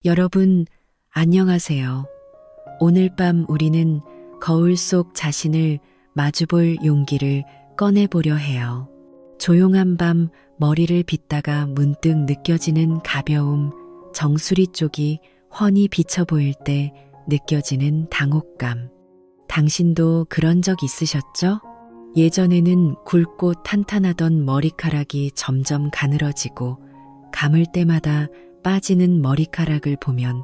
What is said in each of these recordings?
여러분, 안녕하세요. 오늘 밤 우리는 거울 속 자신을 마주볼 용기를 꺼내보려 해요. 조용한 밤 머리를 빗다가 문득 느껴지는 가벼움, 정수리 쪽이 훤히 비쳐 보일 때 느껴지는 당혹감. 당신도 그런 적 있으셨죠? 예전에는 굵고 탄탄하던 머리카락이 점점 가늘어지고 감을 때마다 빠지는 머리카락을 보면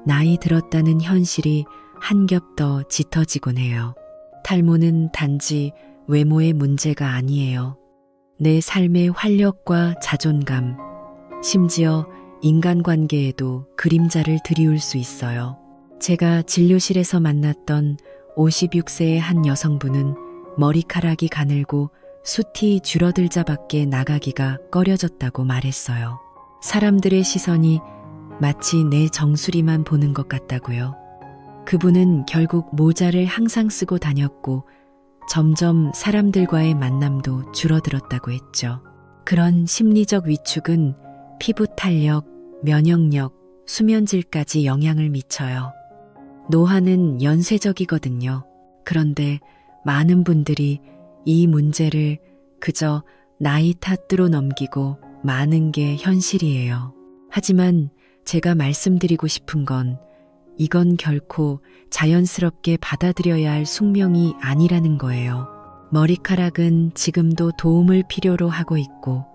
나이 들었다는 현실이 한 겹 더 짙어지곤 해요. 탈모는 단지 외모의 문제가 아니에요. 내 삶의 활력과 자존감, 심지어 인간관계에도 그림자를 드리울 수 있어요. 제가 진료실에서 만났던 56세의 한 여성분은 머리카락이 가늘고 숱이 줄어들자밖에 나가기가 꺼려졌다고 말했어요. 사람들의 시선이 마치 내 정수리만 보는 것 같다고요. 그분은 결국 모자를 항상 쓰고 다녔고 점점 사람들과의 만남도 줄어들었다고 했죠. 그런 심리적 위축은 피부 탄력, 면역력, 수면질까지 영향을 미쳐요. 노화는 연쇄적이거든요. 그런데 많은 분들이 이 문제를 그저 나이 탓으로 넘기고 마는 게 현실이에요. 하지만 제가 말씀드리고 싶은 건 이건 결코 자연스럽게 받아들여야 할 숙명이 아니라는 거예요. 머리카락은 지금도 도움을 필요로 하고 있고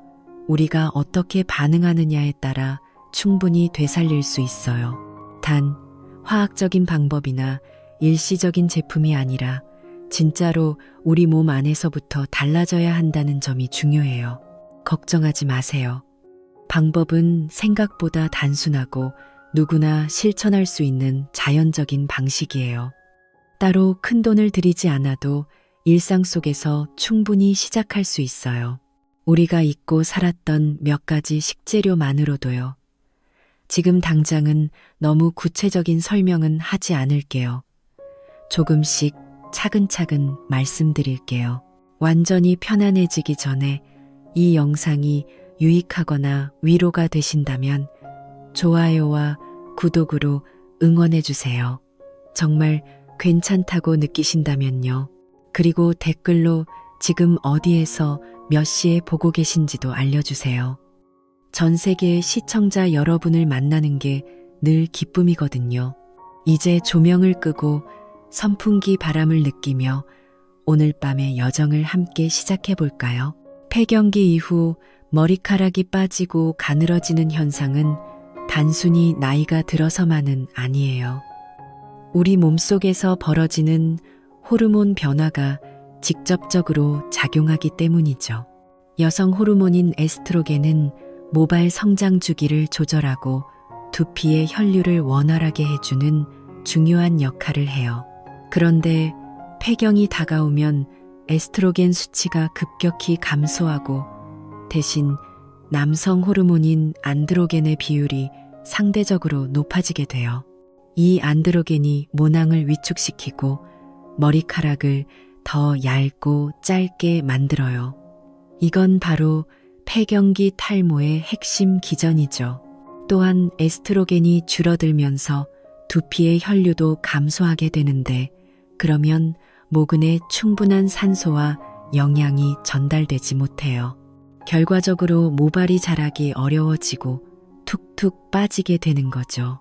우리가 어떻게 반응하느냐에 따라 충분히 되살릴 수 있어요. 단, 화학적인 방법이나 일시적인 제품이 아니라 진짜로 우리 몸 안에서부터 달라져야 한다는 점이 중요해요. 걱정하지 마세요. 방법은 생각보다 단순하고 누구나 실천할 수 있는 자연적인 방식이에요. 따로 큰 돈을 들이지 않아도 일상 속에서 충분히 시작할 수 있어요. 우리가 잊고 살았던 몇 가지 식재료만으로도요. 지금 당장은 너무 구체적인 설명은 하지 않을게요. 조금씩 차근차근 말씀드릴게요. 완전히 편안해지기 전에 이 영상이 유익하거나 위로가 되신다면 좋아요와 구독으로 응원해주세요. 정말 괜찮다고 느끼신다면요. 그리고 댓글로 지금 어디에서 몇 시에 보고 계신지도 알려주세요. 전 세계의 시청자 여러분을 만나는 게 늘 기쁨이거든요. 이제 조명을 끄고 선풍기 바람을 느끼며 오늘 밤의 여정을 함께 시작해 볼까요? 폐경기 이후 머리카락이 빠지고 가늘어지는 현상은 단순히 나이가 들어서만은 아니에요. 우리 몸속에서 벌어지는 호르몬 변화가 직접적으로 작용하기 때문이죠. 여성 호르몬인 에스트로겐은 모발 성장 주기를 조절하고 두피의 혈류를 원활하게 해주는 중요한 역할을 해요. 그런데 폐경이 다가오면 에스트로겐 수치가 급격히 감소하고 대신 남성 호르몬인 안드로겐의 비율이 상대적으로 높아지게 돼요. 이 안드로겐이 모낭을 위축시키고 머리카락을 더 얇고 짧게 만들어요. 이건 바로 폐경기 탈모의 핵심 기전이죠. 또한 에스트로겐이 줄어들면서 두피의 혈류도 감소하게 되는데 그러면 모근에 충분한 산소와 영양이 전달되지 못해요. 결과적으로 모발이 자라기 어려워지고 툭툭 빠지게 되는 거죠.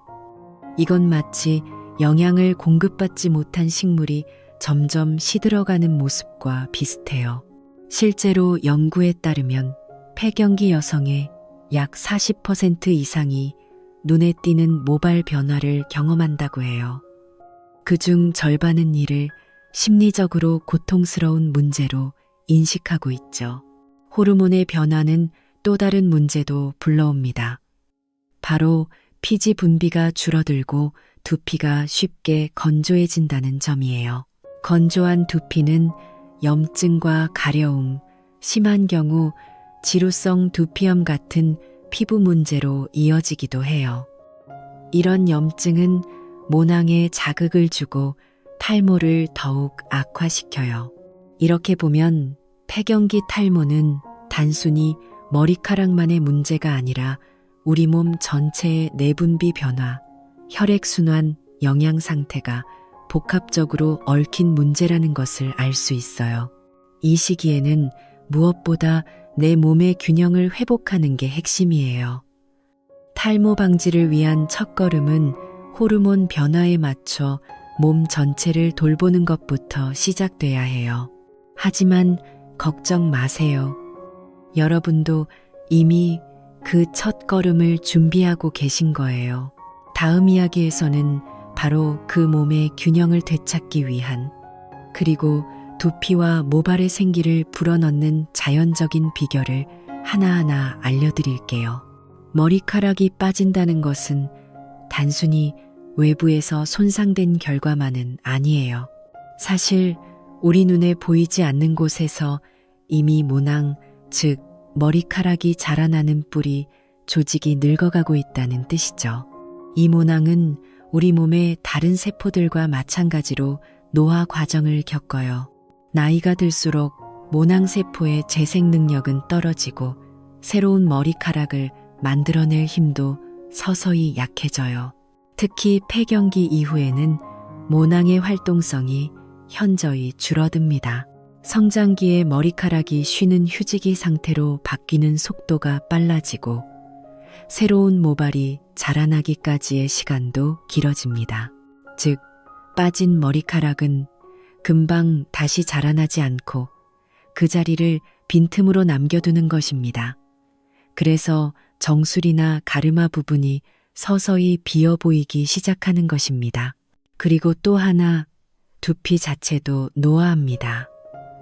이건 마치 영양을 공급받지 못한 식물이 점점 시들어가는 모습과 비슷해요. 실제로 연구에 따르면 폐경기 여성의 약 40% 이상이 눈에 띄는 모발 변화를 경험한다고 해요. 그중 절반은 이를 심리적으로 고통스러운 문제로 인식하고 있죠. 호르몬의 변화는 또 다른 문제도 불러옵니다. 바로 피지 분비가 줄어들고 두피가 쉽게 건조해진다는 점이에요. 건조한 두피는 염증과 가려움, 심한 경우 지루성 두피염 같은 피부 문제로 이어지기도 해요. 이런 염증은 모낭에 자극을 주고 탈모를 더욱 악화시켜요. 이렇게 보면 폐경기 탈모는 단순히 머리카락만의 문제가 아니라 우리 몸 전체의 내분비 변화, 혈액순환, 영양 상태가 복합적으로 얽힌 문제라는 것을 알 수 있어요. 이 시기에는 무엇보다 내 몸의 균형을 회복하는 게 핵심이에요. 탈모 방지를 위한 첫걸음은 호르몬 변화에 맞춰 몸 전체를 돌보는 것부터 시작돼야 해요. 하지만 걱정 마세요. 여러분도 이미 그 첫걸음을 준비하고 계신 거예요. 다음 이야기에서는 바로 그 몸의 균형을 되찾기 위한, 그리고 두피와 모발의 생기를 불어넣는 자연적인 비결을 하나하나 알려드릴게요. 머리카락이 빠진다는 것은 단순히 외부에서 손상된 결과만은 아니에요. 사실 우리 눈에 보이지 않는 곳에서 이미 모낭, 즉 머리카락이 자라나는 뿌리, 조직이 늙어가고 있다는 뜻이죠. 이 모낭은 우리 몸의 다른 세포들과 마찬가지로 노화 과정을 겪어요. 나이가 들수록 모낭세포의 재생 능력은 떨어지고 새로운 머리카락을 만들어낼 힘도 서서히 약해져요. 특히 폐경기 이후에는 모낭의 활동성이 현저히 줄어듭니다. 성장기에 머리카락이 쉬는 휴지기 상태로 바뀌는 속도가 빨라지고 새로운 모발이 자라나기까지의 시간도 길어집니다. 즉, 빠진 머리카락은 금방 다시 자라나지 않고 그 자리를 빈틈으로 남겨두는 것입니다. 그래서 정수리나 가르마 부분이 서서히 비어 보이기 시작하는 것입니다. 그리고 또 하나, 두피 자체도 노화합니다.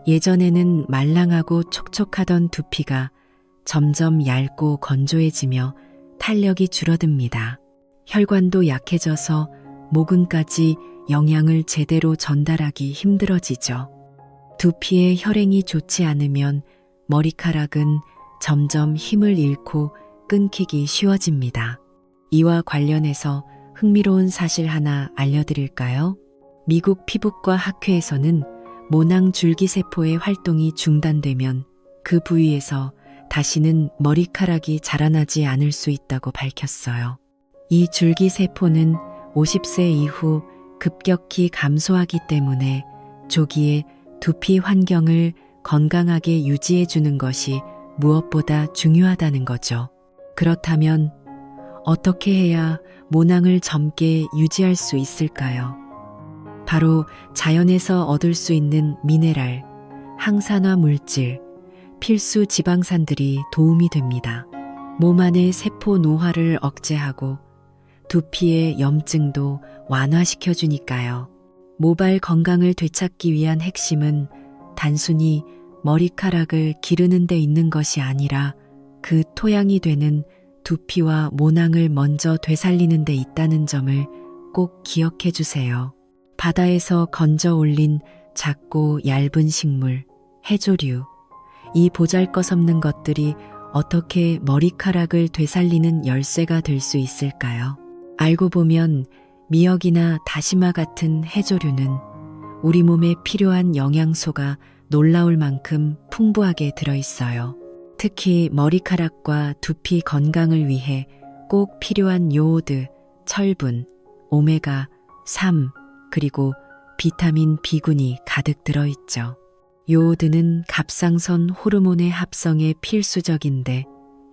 예전에는 말랑하고 촉촉하던 두피가 점점 얇고 건조해지며 탄력이 줄어듭니다. 혈관도 약해져서 모근까지 영양을 제대로 전달하기 힘들어지죠. 두피의 혈행이 좋지 않으면 머리카락은 점점 힘을 잃고 끊기기 쉬워집니다. 이와 관련해서 흥미로운 사실 하나 알려드릴까요? 미국 피부과 학회에서는 모낭 줄기세포의 활동이 중단되면 그 부위에서 다시는 머리카락이 자라나지 않을 수 있다고 밝혔어요. 이 줄기세포는 50세 이후 급격히 감소하기 때문에 조기에 두피 환경을 건강하게 유지해 주는 것이 무엇보다 중요하다는 거죠. 그렇다면 어떻게 해야 모낭을 젊게 유지할 수 있을까요? 바로 자연에서 얻을 수 있는 미네랄, 항산화 물질, 필수 지방산들이 도움이 됩니다. 몸 안의 세포 노화를 억제하고 두피의 염증도 완화시켜주니까요. 모발 건강을 되찾기 위한 핵심은 단순히 머리카락을 기르는 데 있는 것이 아니라 그 토양이 되는 두피와 모낭을 먼저 되살리는 데 있다는 점을 꼭 기억해 주세요. 바다에서 건져 올린 작고 얇은 식물, 해조류, 이 보잘것없는 것들이 어떻게 머리카락을 되살리는 열쇠가 될 수 있을까요? 알고 보면 미역이나 다시마 같은 해조류는 우리 몸에 필요한 영양소가 놀라울 만큼 풍부하게 들어있어요. 특히 머리카락과 두피 건강을 위해 꼭 필요한 요오드, 철분, 오메가3, 그리고 비타민 B군이 가득 들어있죠. 요오드는 갑상선 호르몬의 합성에 필수적인데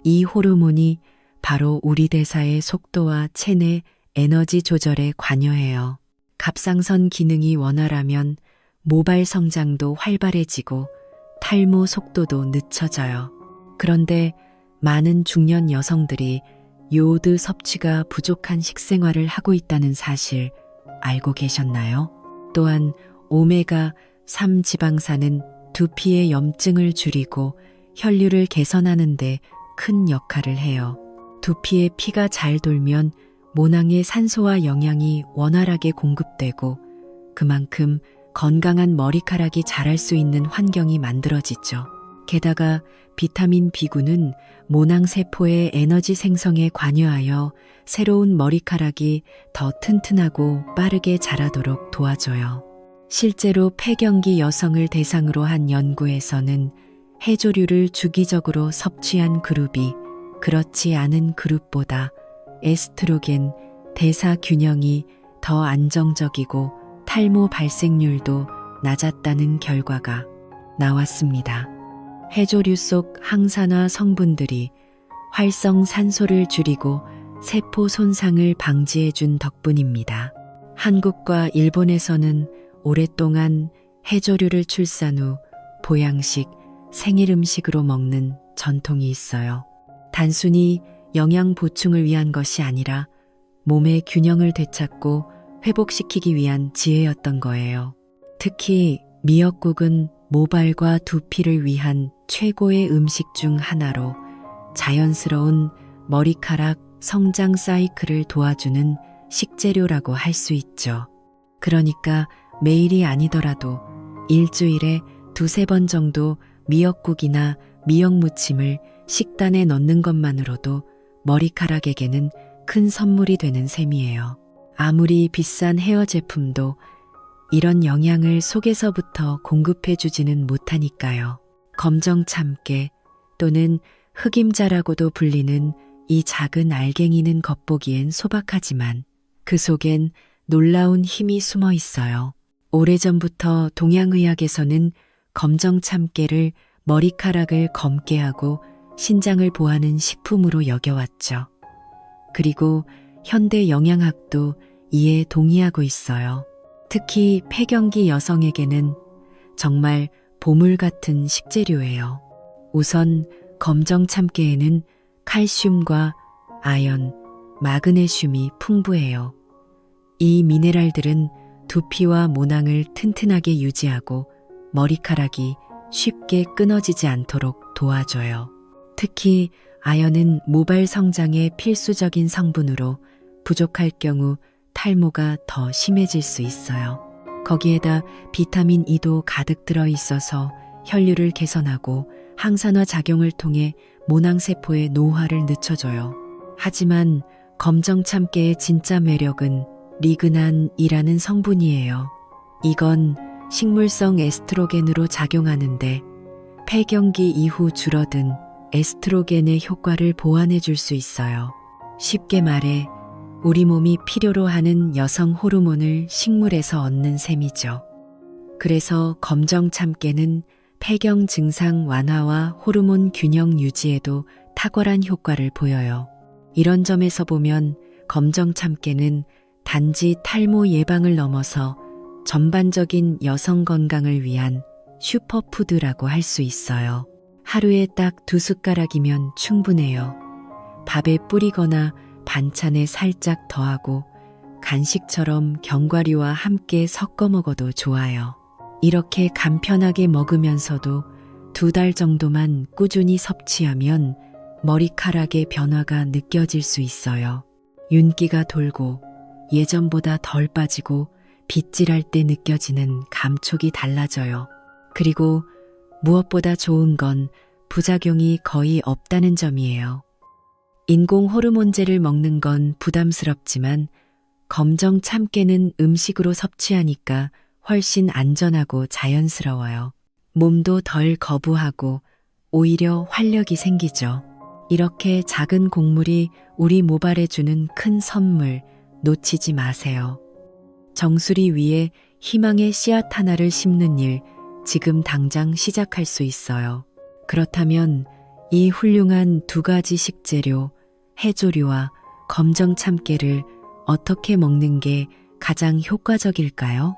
이 호르몬이 바로 우리 대사의 속도와 체내 에너지 조절에 관여해요. 갑상선 기능이 원활하면 모발 성장도 활발해지고 탈모 속도도 늦춰져요. 그런데 많은 중년 여성들이 요오드 섭취가 부족한 식생활을 하고 있다는 사실 알고 계셨나요? 또한 오메가3 지방산은 두피의 염증을 줄이고 혈류를 개선하는 데 큰 역할을 해요. 두피에 피가 잘 돌면 모낭에 산소와 영양이 원활하게 공급되고 그만큼 건강한 머리카락이 자랄 수 있는 환경이 만들어지죠. 게다가 비타민 B군은 모낭세포의 에너지 생성에 관여하여 새로운 머리카락이 더 튼튼하고 빠르게 자라도록 도와줘요. 실제로 폐경기 여성을 대상으로 한 연구에서는 해조류를 주기적으로 섭취한 그룹이 그렇지 않은 그룹보다 에스트로겐 대사 균형이 더 안정적이고 탈모 발생률도 낮았다는 결과가 나왔습니다. 해조류 속 항산화 성분들이 활성산소를 줄이고 세포 손상을 방지해준 덕분입니다. 한국과 일본에서는 오랫동안 해조류를 출산 후 보양식, 생일 음식으로 먹는 전통이 있어요. 단순히 영양 보충을 위한 것이 아니라 몸의 균형을 되찾고 회복시키기 위한 지혜였던 거예요. 특히 미역국은 모발과 두피를 위한 최고의 음식 중 하나로 자연스러운 머리카락 성장 사이클을 도와주는 식재료라고 할 수 있죠. 그러니까 매일이 아니더라도 일주일에 2~3번 정도 미역국이나 미역무침을 식단에 넣는 것만으로도 머리카락에게는 큰 선물이 되는 셈이에요. 아무리 비싼 헤어 제품도 이런 영양을 속에서부터 공급해주지는 못하니까요. 검정 참깨 또는 흑임자라고도 불리는 이 작은 알갱이는 겉보기엔 소박하지만 그 속엔 놀라운 힘이 숨어 있어요. 오래전부터 동양의학에서는 검정 참깨를 머리카락을 검게 하고 신장을 보하는 식품으로 여겨왔죠. 그리고 현대 영양학도 이에 동의하고 있어요. 특히 폐경기 여성에게는 정말 보물 같은 식재료예요. 우선 검정 참깨에는 칼슘과 아연, 마그네슘이 풍부해요. 이 미네랄들은 두피와 모낭을 튼튼하게 유지하고 머리카락이 쉽게 끊어지지 않도록 도와줘요. 특히 아연은 모발 성장에 필수적인 성분으로 부족할 경우 탈모가 더 심해질 수 있어요. 거기에다 비타민 E도 가득 들어 있어서 혈류를 개선하고 항산화 작용을 통해 모낭세포의 노화를 늦춰줘요. 하지만 검정 참깨의 진짜 매력은 리그난이라는 성분이에요. 이건 식물성 에스트로겐으로 작용하는데 폐경기 이후 줄어든 에스트로겐의 효과를 보완해 줄 수 있어요. 쉽게 말해 우리 몸이 필요로 하는 여성 호르몬을 식물에서 얻는 셈이죠. 그래서 검정 참깨는 폐경 증상 완화와 호르몬 균형 유지에도 탁월한 효과를 보여요. 이런 점에서 보면 검정 참깨는 단지 탈모 예방을 넘어서 전반적인 여성 건강을 위한 슈퍼푸드라고 할 수 있어요. 하루에 딱 2숟가락이면 충분해요. 밥에 뿌리거나 반찬에 살짝 더하고 간식처럼 견과류와 함께 섞어 먹어도 좋아요. 이렇게 간편하게 먹으면서도 2달 정도만 꾸준히 섭취하면 머리카락의 변화가 느껴질 수 있어요. 윤기가 돌고 예전보다 덜 빠지고 빗질할 때 느껴지는 감촉이 달라져요. 그리고 무엇보다 좋은 건 부작용이 거의 없다는 점이에요. 인공 호르몬제를 먹는 건 부담스럽지만 검정 참깨는 음식으로 섭취하니까 훨씬 안전하고 자연스러워요. 몸도 덜 거부하고 오히려 활력이 생기죠. 이렇게 작은 곡물이 우리 모발에 주는 큰 선물 놓치지 마세요. 정수리 위에 희망의 씨앗 하나를 심는 일 지금 당장 시작할 수 있어요. 그렇다면 이 훌륭한 2가지 식재료, 해조류와 검정 참깨를 어떻게 먹는 게 가장 효과적일까요?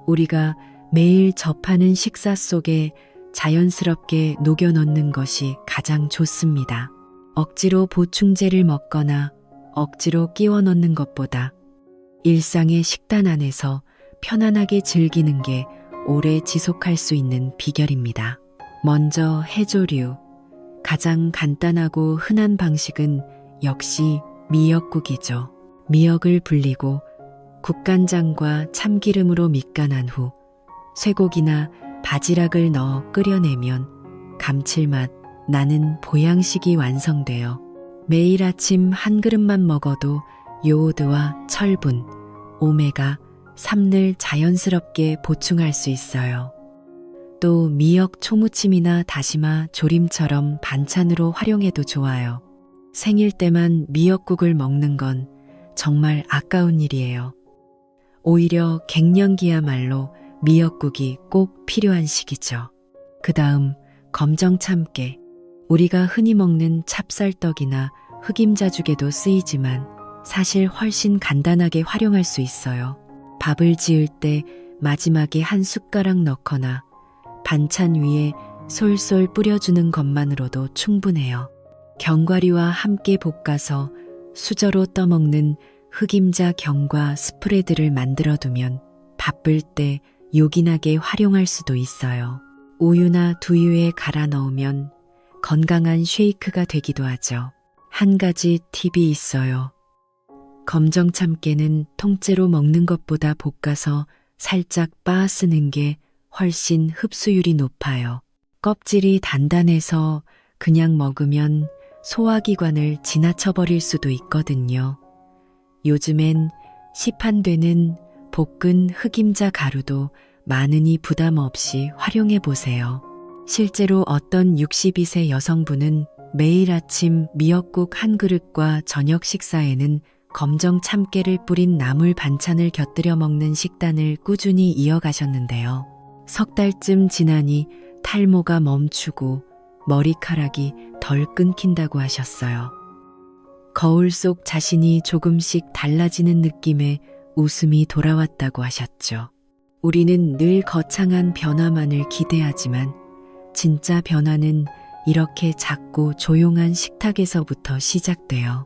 우리가 매일 접하는 식사 속에 자연스럽게 녹여 넣는 것이 가장 좋습니다. 억지로 보충제를 먹거나 억지로 끼워 넣는 것보다 일상의 식단 안에서 편안하게 즐기는 게 오래 지속할 수 있는 비결입니다. 먼저 해조류. 가장 간단하고 흔한 방식은 역시 미역국이죠. 미역을 불리고 국간장과 참기름으로 밑간한 후 쇠고기나 바지락을 넣어 끓여내면 감칠맛 나는 보양식이 완성돼요. 매일 아침 한 그릇만 먹어도 요오드와 철분, 오메가 3를 자연스럽게 보충할 수 있어요. 또 미역 초무침이나 다시마 조림처럼 반찬으로 활용해도 좋아요. 생일 때만 미역국을 먹는 건 정말 아까운 일이에요. 오히려 갱년기야말로 미역국이 꼭 필요한 시기죠. 그 다음 검정 참깨. 우리가 흔히 먹는 찹쌀떡이나 흑임자죽에도 쓰이지만 사실 훨씬 간단하게 활용할 수 있어요. 밥을 지을 때 마지막에 한 숟가락 넣거나 반찬 위에 솔솔 뿌려주는 것만으로도 충분해요. 견과류와 함께 볶아서 수저로 떠먹는 흑임자 견과 스프레드를 만들어두면 바쁠 때 요긴하게 활용할 수도 있어요. 우유나 두유에 갈아 넣으면 건강한 쉐이크가 되기도 하죠. 한 가지 팁이 있어요. 검정 참깨는 통째로 먹는 것보다 볶아서 살짝 빻아 쓰는 게 훨씬 흡수율이 높아요. 껍질이 단단해서 그냥 먹으면 소화기관을 지나쳐버릴 수도 있거든요. 요즘엔 시판되는 볶은 흑임자 가루도 많으니 부담 없이 활용해 보세요. 실제로 어떤 62세 여성분은 매일 아침 미역국 한 그릇과 저녁 식사에는 검정 참깨를 뿌린 나물 반찬을 곁들여 먹는 식단을 꾸준히 이어가셨는데요. 석 달쯤 지나니 탈모가 멈추고 머리카락이 덜 끊긴다고 하셨어요. 거울 속 자신이 조금씩 달라지는 느낌에 웃음이 돌아왔다고 하셨죠. 우리는 늘 거창한 변화만을 기대하지만 진짜 변화는 이렇게 작고 조용한 식탁에서부터 시작돼요.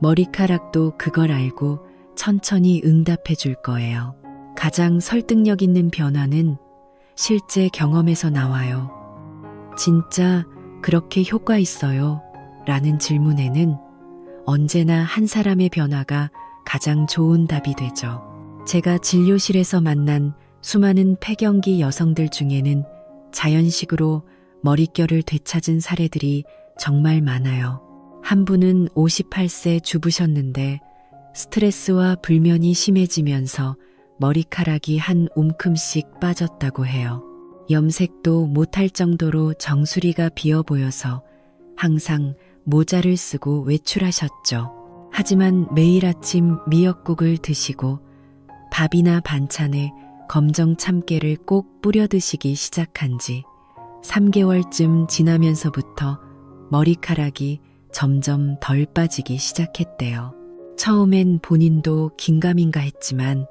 머리카락도 그걸 알고 천천히 응답해 줄 거예요. 가장 설득력 있는 변화는 실제 경험에서 나와요. 진짜 그렇게 효과 있어요? 라는 질문에는 언제나 한 사람의 변화가 가장 좋은 답이 되죠. 제가 진료실에서 만난 수많은 폐경기 여성들 중에는 자연식으로 머릿결을 되찾은 사례들이 정말 많아요. 한 분은 58세 주부셨는데 스트레스와 불면이 심해지면서 머리카락이 한 움큼씩 빠졌다고 해요. 염색도 못할 정도로 정수리가 비어 보여서 항상 모자를 쓰고 외출하셨죠. 하지만 매일 아침 미역국을 드시고 밥이나 반찬에 검정 참깨를 꼭 뿌려 드시기 시작한 지 3개월쯤 지나면서부터 머리카락이 점점 덜 빠지기 시작했대요. 처음엔 본인도 긴가민가 했지만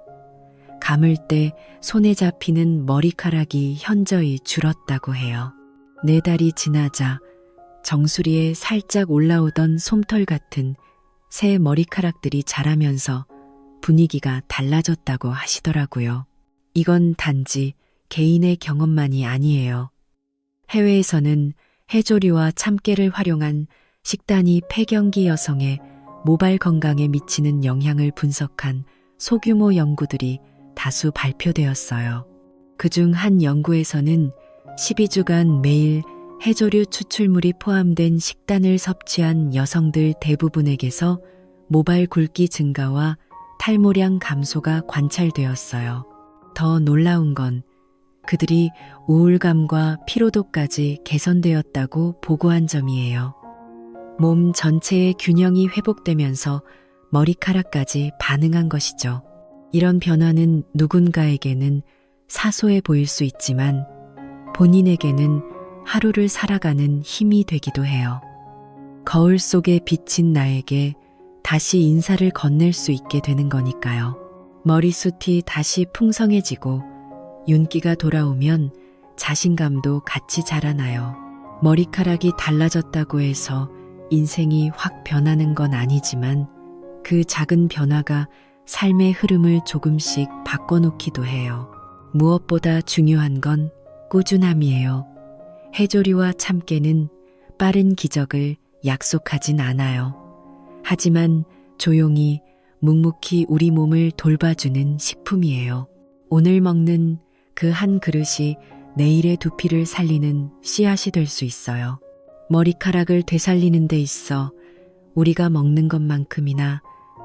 감을 때 손에 잡히는 머리카락이 현저히 줄었다고 해요. 4달이 지나자 정수리에 살짝 올라오던 솜털 같은 새 머리카락들이 자라면서 분위기가 달라졌다고 하시더라고요. 이건 단지 개인의 경험만이 아니에요. 해외에서는 해조류와 참깨를 활용한 식단이 폐경기 여성의 모발 건강에 미치는 영향을 분석한 소규모 연구들이 다수 발표되었어요. 그중 한 연구에서는 12주간 매일 해조류 추출물이 포함된 식단을 섭취한 여성들 대부분에게서 모발 굵기 증가와 탈모량 감소가 관찰되었어요. 더 놀라운 건 그들이 우울감과 피로도까지 개선되었다고 보고한 점이에요. 몸 전체의 균형이 회복되면서 머리카락까지 반응한 것이죠. 이런 변화는 누군가에게는 사소해 보일 수 있지만 본인에게는 하루를 살아가는 힘이 되기도 해요. 거울 속에 비친 나에게 다시 인사를 건넬 수 있게 되는 거니까요. 머리숱이 다시 풍성해지고 윤기가 돌아오면 자신감도 같이 자라나요. 머리카락이 달라졌다고 해서 인생이 확 변하는 건 아니지만 그 작은 변화가 삶의 흐름을 조금씩 바꿔놓기도 해요. 무엇보다 중요한 건 꾸준함이에요. 해조류와 참깨는 빠른 기적을 약속하진 않아요. 하지만 조용히 묵묵히 우리 몸을 돌봐주는 식품이에요. 오늘 먹는 그 한 그릇이 내일의 두피를 살리는 씨앗이 될 수 있어요. 머리카락을 되살리는 데 있어 우리가 먹는 것만큼이나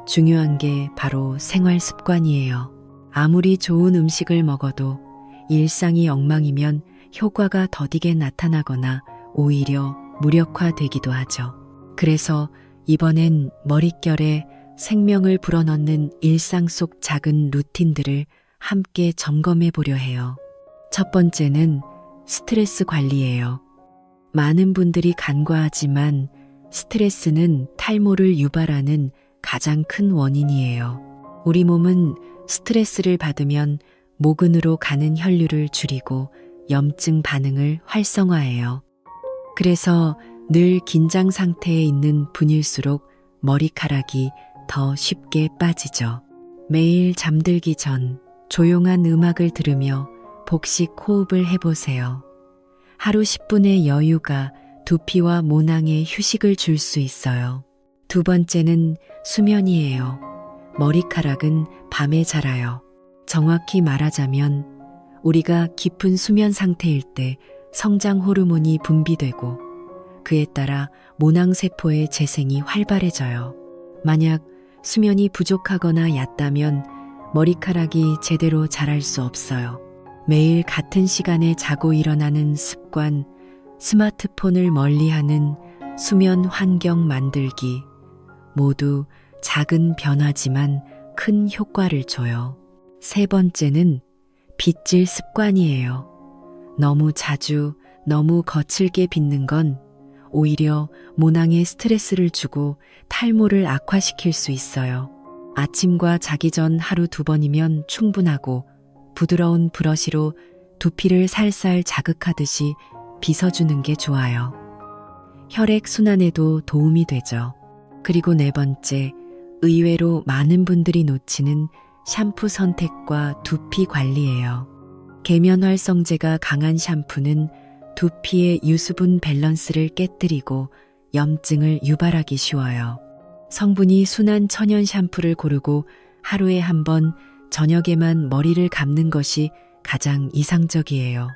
중요한 게 바로 생활 습관이에요. 아무리 좋은 음식을 먹어도 일상이 엉망이면 효과가 더디게 나타나거나 오히려 무력화되기도 하죠. 그래서 이번엔 머릿결에 생명을 불어넣는 일상 속 작은 루틴들을 함께 점검해 보려 해요. 첫 번째는 스트레스 관리예요. 많은 분들이 간과하지만 스트레스는 탈모를 유발하는 가장 큰 원인이에요. 우리 몸은 스트레스를 받으면 모근으로 가는 혈류를 줄이고 염증 반응을 활성화해요. 그래서 늘 긴장 상태에 있는 분일수록 머리카락이 더 쉽게 빠지죠. 매일 잠들기 전 조용한 음악을 들으며 복식 호흡을 해보세요. 하루 10분의 여유가 두피와 모낭에 휴식을 줄 수 있어요. 두 번째는 수면이에요. 머리카락은 밤에 자라요. 정확히 말하자면 우리가 깊은 수면 상태일 때 성장 호르몬이 분비되고 그에 따라 모낭세포의 재생이 활발해져요. 만약 수면이 부족하거나 얕다면 머리카락이 제대로 자랄 수 없어요. 매일 같은 시간에 자고 일어나는 습관, 스마트폰을 멀리하는 수면 환경 만들기, 모두 작은 변화지만 큰 효과를 줘요. 세 번째는 빗질 습관이에요. 너무 자주, 너무 거칠게 빗는 건 오히려 모낭에 스트레스를 주고 탈모를 악화시킬 수 있어요. 아침과 자기 전 하루 2번이면 충분하고 부드러운 브러쉬로 두피를 살살 자극하듯이 빗어주는 게 좋아요. 혈액 순환에도 도움이 되죠. 그리고 네 번째, 의외로 많은 분들이 놓치는 샴푸 선택과 두피 관리예요. 계면활성제가 강한 샴푸는 두피의 유수분 밸런스를 깨뜨리고 염증을 유발하기 쉬워요. 성분이 순한 천연 샴푸를 고르고 하루에 한 번 저녁에만 머리를 감는 것이 가장 이상적이에요.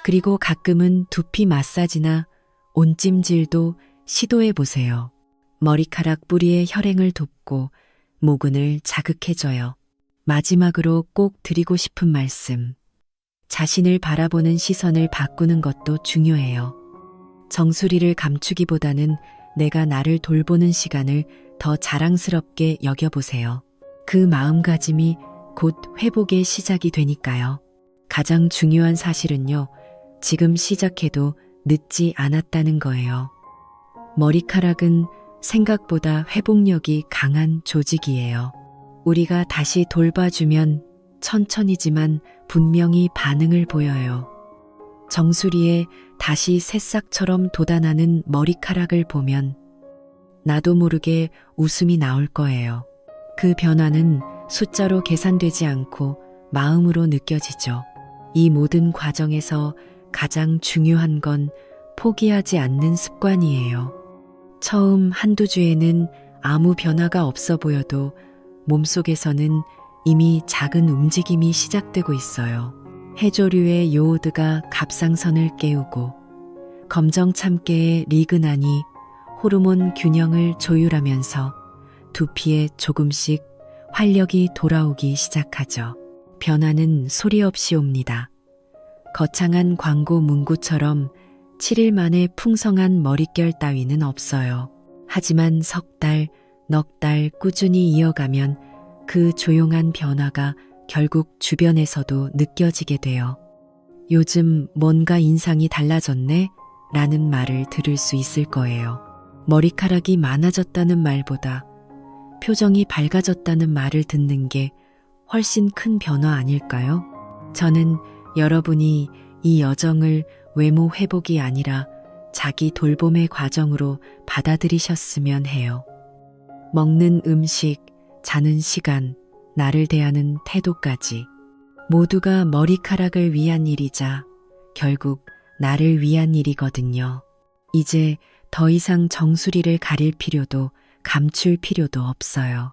그리고 가끔은 두피 마사지나 온찜질도 시도해 보세요. 머리카락 뿌리의 혈행을 돕고 모근을 자극해줘요. 마지막으로 꼭 드리고 싶은 말씀. 자신을 바라보는 시선을 바꾸는 것도 중요해요. 정수리를 감추기보다는 내가 나를 돌보는 시간을 더 자랑스럽게 여겨보세요. 그 마음가짐이 곧 회복의 시작이 되니까요. 가장 중요한 사실은요, 지금 시작해도 늦지 않았다는 거예요. 머리카락은 생각보다 회복력이 강한 조직이에요. 우리가 다시 돌봐주면 천천히지만 분명히 반응을 보여요. 정수리에 다시 새싹처럼 돋아나는 머리카락을 보면 나도 모르게 웃음이 나올 거예요. 그 변화는 숫자로 계산되지 않고 마음으로 느껴지죠. 이 모든 과정에서 가장 중요한 건 포기하지 않는 습관이에요. 처음 한두 주에는 아무 변화가 없어 보여도 몸속에서는 이미 작은 움직임이 시작되고 있어요. 해조류의 요오드가 갑상선을 깨우고 검정 참깨의 리그난이 호르몬 균형을 조율하면서 두피에 조금씩 활력이 돌아오기 시작하죠. 변화는 소리 없이 옵니다. 거창한 광고 문구처럼 7일 만에 풍성한 머릿결 따위는 없어요. 하지만 석 달, 넉 달 꾸준히 이어가면 그 조용한 변화가 결국 주변에서도 느껴지게 돼요. 요즘 뭔가 인상이 달라졌네? 라는 말을 들을 수 있을 거예요. 머리카락이 많아졌다는 말보다 표정이 밝아졌다는 말을 듣는 게 훨씬 큰 변화 아닐까요? 저는 여러분이 이 여정을 외모 회복이 아니라 자기 돌봄의 과정으로 받아들이셨으면 해요. 먹는 음식, 자는 시간, 나를 대하는 태도까지 모두가 머리카락을 위한 일이자 결국 나를 위한 일이거든요. 이제 더 이상 정수리를 가릴 필요도 감출 필요도 없어요.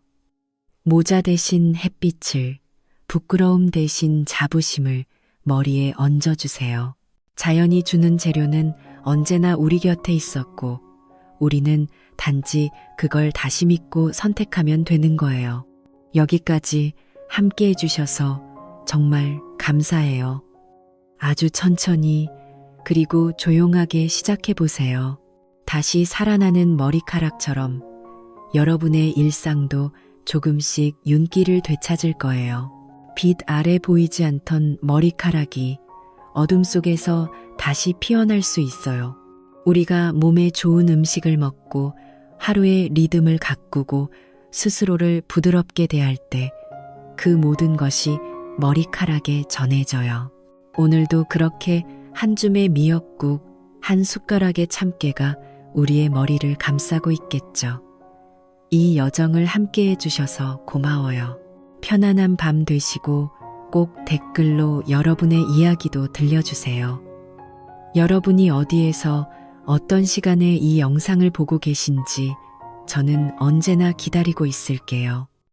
모자 대신 햇빛을, 부끄러움 대신 자부심을 머리에 얹어주세요. 자연이 주는 재료는 언제나 우리 곁에 있었고 우리는 단지 그걸 다시 믿고 선택하면 되는 거예요. 여기까지 함께 해주셔서 정말 감사해요. 아주 천천히 그리고 조용하게 시작해보세요. 다시 살아나는 머리카락처럼 여러분의 일상도 조금씩 윤기를 되찾을 거예요. 빛 아래 보이지 않던 머리카락이 어둠 속에서 다시 피어날 수 있어요. 우리가 몸에 좋은 음식을 먹고 하루의 리듬을 가꾸고 스스로를 부드럽게 대할 때 그 모든 것이 머리카락에 전해져요. 오늘도 그렇게 한 줌의 미역국, 한 숟가락의 참깨가 우리의 머리를 감싸고 있겠죠. 이 여정을 함께 해주셔서 고마워요. 편안한 밤 되시고 꼭 댓글로 여러분의 이야기도 들려주세요. 여러분이 어디에서 어떤 시간에 이 영상을 보고 계신지 저는 언제나 기다리고 있을게요.